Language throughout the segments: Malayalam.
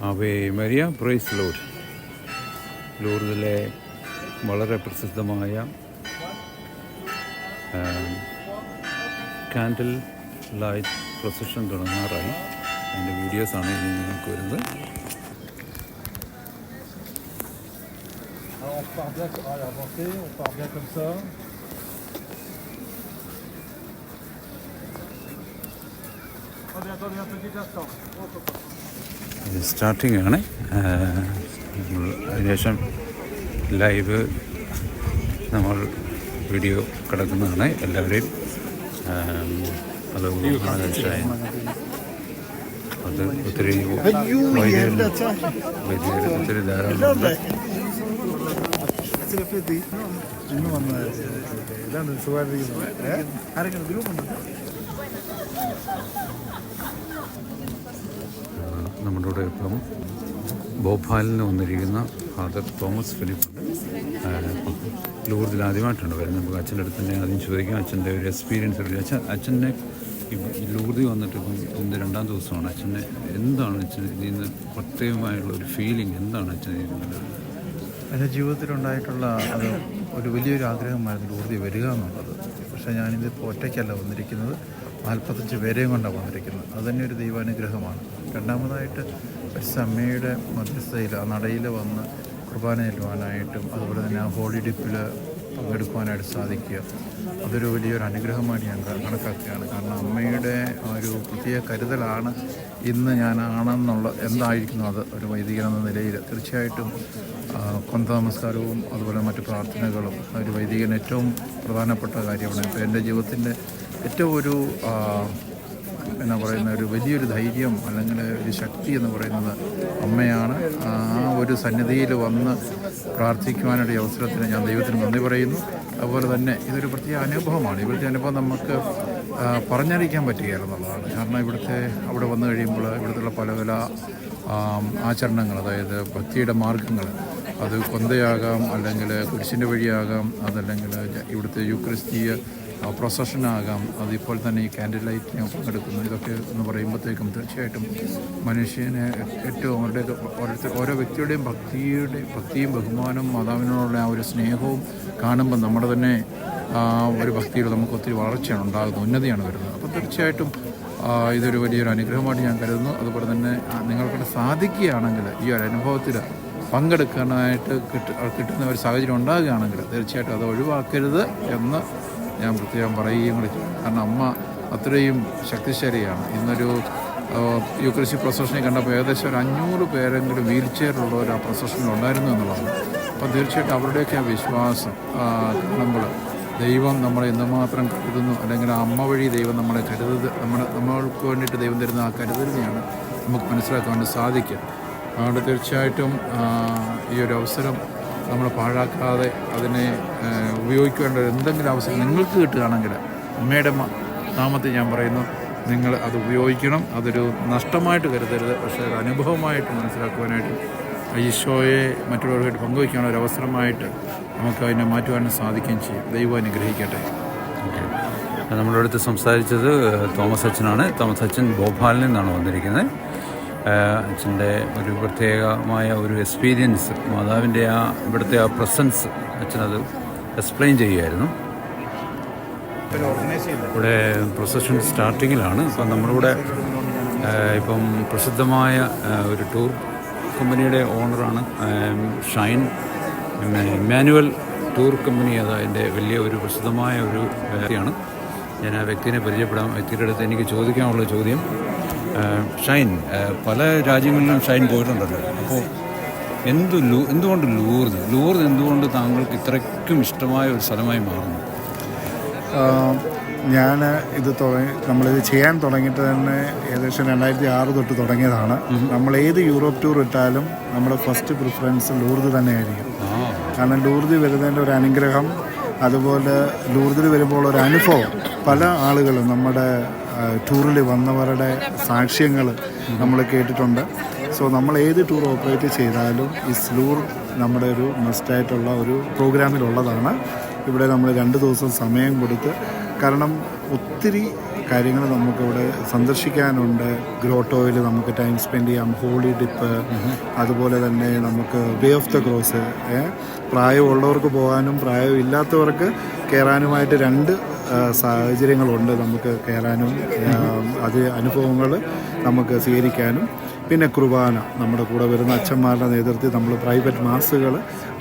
Ave Maria praise Lord. ലൂർദിലെ വളരെ പ്രസിദ്ധമായ കാൻഡിൽ ലൈറ്റ് പ്രൊസഷൻ തുടങ്ങാറായി. അതിൻ്റെ വീഡിയോസാണ് ഇനി നിങ്ങൾക്ക് വരുന്നത്. സ്റ്റാർട്ടിംഗ് ആണ്. അതിനുശേഷം ലൈവ് നമ്മൾ വീഡിയോ കിടക്കുന്നതാണ്. എല്ലാവരെയും അത് ഒത്തിരി ഒത്തിരി ധാരാളമുണ്ട്. നമ്മുടെ കൂടെ ഇപ്പം ഭോപ്പാലിൽ നിന്ന് വന്നിരിക്കുന്ന ഫാദർ തോമസ് ഫിലിപ്പ് ഉണ്ട്. ലൂർദിൽ ആദ്യമായിട്ടുണ്ട് വരുന്നത്. നമുക്ക് അച്ഛൻ്റെ അടുത്ത് തന്നെ ആദ്യം ചോദിക്കാം അച്ഛൻ്റെ ഒരു എക്സ്പീരിയൻസ്. അച്ഛനെ ലൂർദിൽ വന്നിട്ട് ഇപ്പം ഇതിൻ്റെ 2ാം ദിവസമാണ്. അച്ഛനെ എന്താണ് അച്ഛൻ ഇതിൽ നിന്ന് പ്രത്യേകമായുള്ള ഒരു ഫീലിംഗ് എന്താണ് അച്ഛൻ ഇതിൽ? എൻ്റെ ജീവിതത്തിലുണ്ടായിട്ടുള്ള അത് ഒരു വലിയൊരു ആഗ്രഹമായിരുന്നു ലൂർദിൽ വരിക എന്നുള്ളത്. പക്ഷേ ഞാനിതിപ്പോൾ ഒറ്റയ്ക്കല്ല വന്നിരിക്കുന്നത്, 45 പേരെയും കൊണ്ടാണ് വന്നിരിക്കുന്നത്. അതുതന്നെ ഒരു ദൈവാനുഗ്രഹമാണ്. രണ്ടാമതായിട്ട് അമ്മയുടെ മധ്യസ്ഥയിൽ ആ നടയിൽ വന്ന് കുർബാന ചെല്ലുവാനായിട്ടും അതുപോലെ തന്നെ ആ ഹോളി ഡിപ്പിൽ പങ്കെടുക്കുവാനായിട്ട് സാധിക്കുക, അതൊരു വലിയൊരു അനുഗ്രഹമായിട്ട് ഞാൻ കണക്കാക്കുകയാണ്. കാരണം അമ്മയുടെ ഒരു പ്രത്യേക കരുതലാണ് ഇന്ന് ഞാനാണെന്നുള്ള എന്തായിരിക്കുന്നു അത് ഒരു വൈദികനെന്ന നിലയിൽ. തീർച്ചയായിട്ടും കൊന്ത നമസ്കാരവും അതുപോലെ മറ്റ് പ്രാർത്ഥനകളും ഒരു വൈദികന് ഏറ്റവും പ്രധാനപ്പെട്ട കാര്യമാണ്. ഇപ്പോൾ എൻ്റെ ജീവിതത്തിൻ്റെ ഏറ്റവും ഒരു എന്നാ പറയുന്ന ഒരു വലിയൊരു ധൈര്യം അല്ലെങ്കിൽ ഒരു ശക്തി എന്ന് പറയുന്നത് അമ്മയാണ്. ആ ഒരു സന്നിധിയിൽ വന്ന് പ്രാർത്ഥിക്കുവാനൊരു അവസരത്തിന് ഞാൻ ദൈവത്തിന് നന്ദി പറയുന്നു. അതുപോലെ തന്നെ ഇതൊരു പ്രത്യേക അനുഭവമാണ്. ഇവിടുത്തെ അനുഭവം നമുക്ക് പറഞ്ഞറിയിക്കാൻ പറ്റുകയെന്നുള്ളതാണ്. കാരണം അവിടെ വന്നു കഴിയുമ്പോൾ ഇവിടുത്തെ പല പല ആചരണങ്ങൾ, അതായത് ഭക്തിയുടെ മാർഗങ്ങൾ, അത് കൊന്തയാകാം, അല്ലെങ്കിൽ കുരിശിൻ്റെ വഴിയാകാം, അതല്ലെങ്കിൽ ഇവിടുത്തെ യൂക്രിസ്തീയ പ്രൊസഷനാകാം, അതിപ്പോൾ തന്നെ ഈ കാൻഡിൽ ലൈറ്റിനെ പങ്കെടുക്കുന്നു. ഇതൊക്കെ എന്ന് പറയുമ്പോഴത്തേക്കും തീർച്ചയായിട്ടും മനുഷ്യനെ ഏറ്റവും ഓരോ വ്യക്തിയുടെയും ഭക്തിയും ബഹുമാനവും മാതാവിനോടുള്ള ആ ഒരു സ്നേഹവും കാണുമ്പോൾ നമ്മുടെ തന്നെ ഒരു ഭക്തിയിൽ നമുക്ക് ഒത്തിരി വളർച്ചയാണ് ഉണ്ടാകുന്നത്, ഉന്നതിയാണ് വരുന്നത്. അപ്പോൾ തീർച്ചയായിട്ടും ഇതൊരു വലിയൊരു അനുഗ്രഹമായിട്ട് ഞാൻ കരുതുന്നു. അതുപോലെ തന്നെ നിങ്ങൾക്കിടെ സാധിക്കുകയാണെങ്കിൽ ഈ ഒരു അനുഭവത്തിൽ പങ്കെടുക്കാനായിട്ട് കിട്ടുന്ന ഒരു സാഹചര്യം ഉണ്ടാകുകയാണെങ്കിൽ തീർച്ചയായിട്ടും അത് ഒഴിവാക്കരുത് എന്ന് ഞാൻ പ്രത്യേകം പറയുകയും കൂടി ചെയ്യും. കാരണം അമ്മ അത്രയും ശക്തിശാലിയാണ്. ഇന്നൊരു യൂക്രിസ്തി പ്രൊസഷനെ കണ്ടപ്പോൾ ഏകദേശം ഒരു 500 പേരെങ്കിലും വീൽ ചെയറിലുള്ളവർ ആ പ്രൊസഷനിൽ ഉണ്ടായിരുന്നു എന്നുള്ളതാണ്. അപ്പോൾ തീർച്ചയായിട്ടും അവരുടെയൊക്കെ ആ വിശ്വാസം കാണുമ്പോൾ ദൈവം നമ്മളെ എന്തുമാത്രം കരുതുന്നു, അല്ലെങ്കിൽ ആ അമ്മ വഴി ദൈവം നമ്മളെ നമ്മൾക്ക് വേണ്ടിയിട്ട് ദൈവം തരുന്ന ആ കരുതലിനെയാണ് നമുക്ക് മനസ്സിലാക്കാൻ വേണ്ടി സാധിക്കുക. അതുകൊണ്ട് തീർച്ചയായിട്ടും ഈ ഒരു അവസരം നമ്മൾ പാഴാക്കാതെ അതിനെ ഉപയോഗിക്കേണ്ട എന്തെങ്കിലും അവസരം നിങ്ങൾക്ക് കിട്ടുകയാണെങ്കിൽ അമ്മയുടെ നാമത്തിൽ ഞാൻ പറയുന്നു, നിങ്ങൾ അത് ഉപയോഗിക്കണം. അതൊരു നഷ്ടമായിട്ട് കരുതരുത്, പക്ഷേ ഒരു അനുഭവമായിട്ട് മനസ്സിലാക്കുവാനായിട്ട് ഈശോയെ മറ്റുള്ളവരുമായിട്ട് പങ്കുവയ്ക്കാനുള്ള ഒരു അവസരമായിട്ട് നമുക്ക് അതിനെ മാറ്റുവാനും സാധിക്കുകയും ചെയ്യും. ദൈവം അനുഗ്രഹിക്കട്ടെ. ഓക്കെ, നമ്മുടെ അടുത്ത് സംസാരിച്ചത് തോമസ് അച്ഛനാണ്. തോമസ് അച്ഛൻ ഭോപ്പാലിൽ നിന്നാണ് വന്നിരിക്കുന്നത്. അച്ഛൻ്റെ ഒരു പ്രത്യേകമായ ഒരു എക്സ്പീരിയൻസ്, മാതാവിൻ്റെ ഇവിടുത്തെ ആ പ്രസൻസ് അച്ഛനത് എക്സ്പ്ലെയിൻ ചെയ്യുമായിരുന്നു. ഇവിടെ പ്രൊസഷൻ സ്റ്റാർട്ടിങ്ങിലാണ്. ഇപ്പം നമ്മളിവിടെ ഇപ്പം പ്രസിദ്ധമായ ഒരു ടൂർ കമ്പനിയുടെ ഓണറാണ് ഷൈൻ, പിന്നെ ഇമ്മാനുവൽ ടൂർ കമ്പനി. അതിൻ്റെ വലിയ ഒരു പ്രസിദ്ധമായ ഒരു വ്യക്തിയാണ്. ഞാൻ ആ വ്യക്തിനെ പരിചയപ്പെടാം. വ്യക്തിയുടെ അടുത്ത് എനിക്ക് ചോദിക്കാനുള്ള ചോദ്യം, ഷൈൻ പല രാജ്യങ്ങളിലും ഷൈൻ പോയിട്ടുണ്ടല്ലോ, അപ്പോൾ എന്തുകൊണ്ട് ലൂർദ് എന്തുകൊണ്ട് താങ്കൾക്ക് ഇത്രയ്ക്കും ഇഷ്ടമായ ഒരു സ്ഥലമായി മാറുന്നു? ഞാൻ നമ്മളിത് ചെയ്യാൻ തുടങ്ങിയിട്ട് തന്നെ ഏകദേശം 2006 തൊട്ട് തുടങ്ങിയതാണ്. നമ്മൾ ഏത് യൂറോപ്പ് ടൂർ ഇട്ടാലും നമ്മുടെ ഫസ്റ്റ് പ്രിഫറൻസ് ലൂർദ് തന്നെയായിരിക്കും. കാരണം ലൂർദിൽ വരുന്നതിൻ്റെ ഒരു അനുഗ്രഹം, അതുപോലെ ലൂർദിൽ വരുമ്പോൾ ഒരു അനുഭവം, പല ആളുകളും നമ്മുടെ ടൂറിൽ വന്നവരുടെ സാക്ഷ്യങ്ങൾ നമ്മൾ കേട്ടിട്ടുണ്ട്. സോ നമ്മൾ ഏത് ടൂർ ഓപ്പറേറ്റ് ചെയ്താലും ഈ ലൂർദ് നമ്മുടെ ഒരു മസ്റ്റായിട്ടുള്ള ഒരു പ്രോഗ്രാമിലുള്ളതാണ്. ഇവിടെ നമ്മൾ 2 ദിവസം സമയം കൊടുത്ത്, കാരണം ഒത്തിരി കാര്യങ്ങൾ നമുക്കിവിടെ സന്ദർശിക്കാനുണ്ട്. ഗ്രോട്ടോയിൽ നമുക്ക് ടൈം സ്പെൻഡ് ചെയ്യാം, ഹോളി ഡിപ്പ്, അതുപോലെ തന്നെ നമുക്ക് വേ ഓഫ് ദ ക്രോസ്, പ്രായമുള്ളവർക്ക് പോകാനും പ്രായമില്ലാത്തവർക്ക് കയറാനുമായിട്ട് 2 സാഹചര്യങ്ങളുണ്ട് നമുക്ക് കയറാനും, അത് അനുഭവങ്ങൾ നമുക്ക് സ്വീകരിക്കാനും. പിന്നെ കുർബാന നമ്മുടെ കൂടെ വരുന്ന അച്ഛന്മാരുടെ നേതൃത്വത്തിൽ നമ്മൾ പ്രൈവറ്റ് മാസുകൾ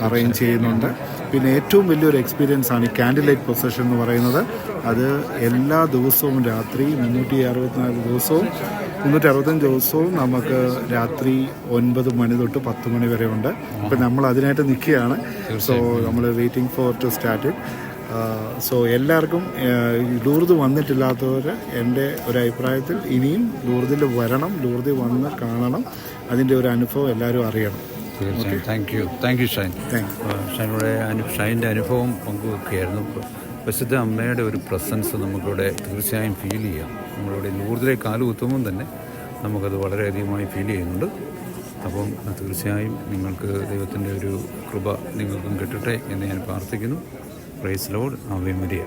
അറേഞ്ച് ചെയ്യുന്നുണ്ട്. പിന്നെ ഏറ്റവും വലിയൊരു എക്സ്പീരിയൻസ് ആണ് ഈ കാൻഡിൽ ലൈറ്റ് പ്രൊസഷൻ എന്ന് പറയുന്നത്. അത് എല്ലാ ദിവസവും രാത്രി 365 ദിവസവും നമുക്ക് രാത്രി 9 മണി തൊട്ട് 10 മണി വരെ ഉണ്ട്. ഇപ്പം നമ്മൾ അതിനായിട്ട് നിൽക്കുകയാണ്. സോ നമ്മൾ waiting for to start it. So എല്ലാവർക്കും ലൂർദ് വന്നിട്ടില്ലാത്തവർ എൻ്റെ ഒരു അഭിപ്രായത്തിൽ ഇനിയും ലൂർദിൽ വരണം, ലൂർദിൽ വന്ന് കാണണം, അതിൻ്റെ ഒരു അനുഭവം എല്ലാവരും അറിയണം. തീർച്ചയായും. Thank you Shine. ഷൈൻ്റെ അനുഭവം പങ്കുവെക്കുകയായിരുന്നു. പ്രസിദ്ധ അമ്മയുടെ ഒരു പ്രസൻസ് നമുക്കിവിടെ തീർച്ചയായും ഫീൽ ചെയ്യാം. നമ്മളിവിടെ ലൂർദിലേക്ക് കാലുകുത്തുമ്പം തന്നെ നമുക്കത് വളരെയധികമായി ഫീൽ ചെയ്യുന്നുണ്ട്. അപ്പം തീർച്ചയായും നിങ്ങൾക്ക് ദൈവത്തിൻ്റെ ഒരു കൃപ നിങ്ങൾക്കും കിട്ടട്ടെ എന്ന് ഞാൻ പ്രാർത്ഥിക്കുന്നു. Praise lord. Ave Maria.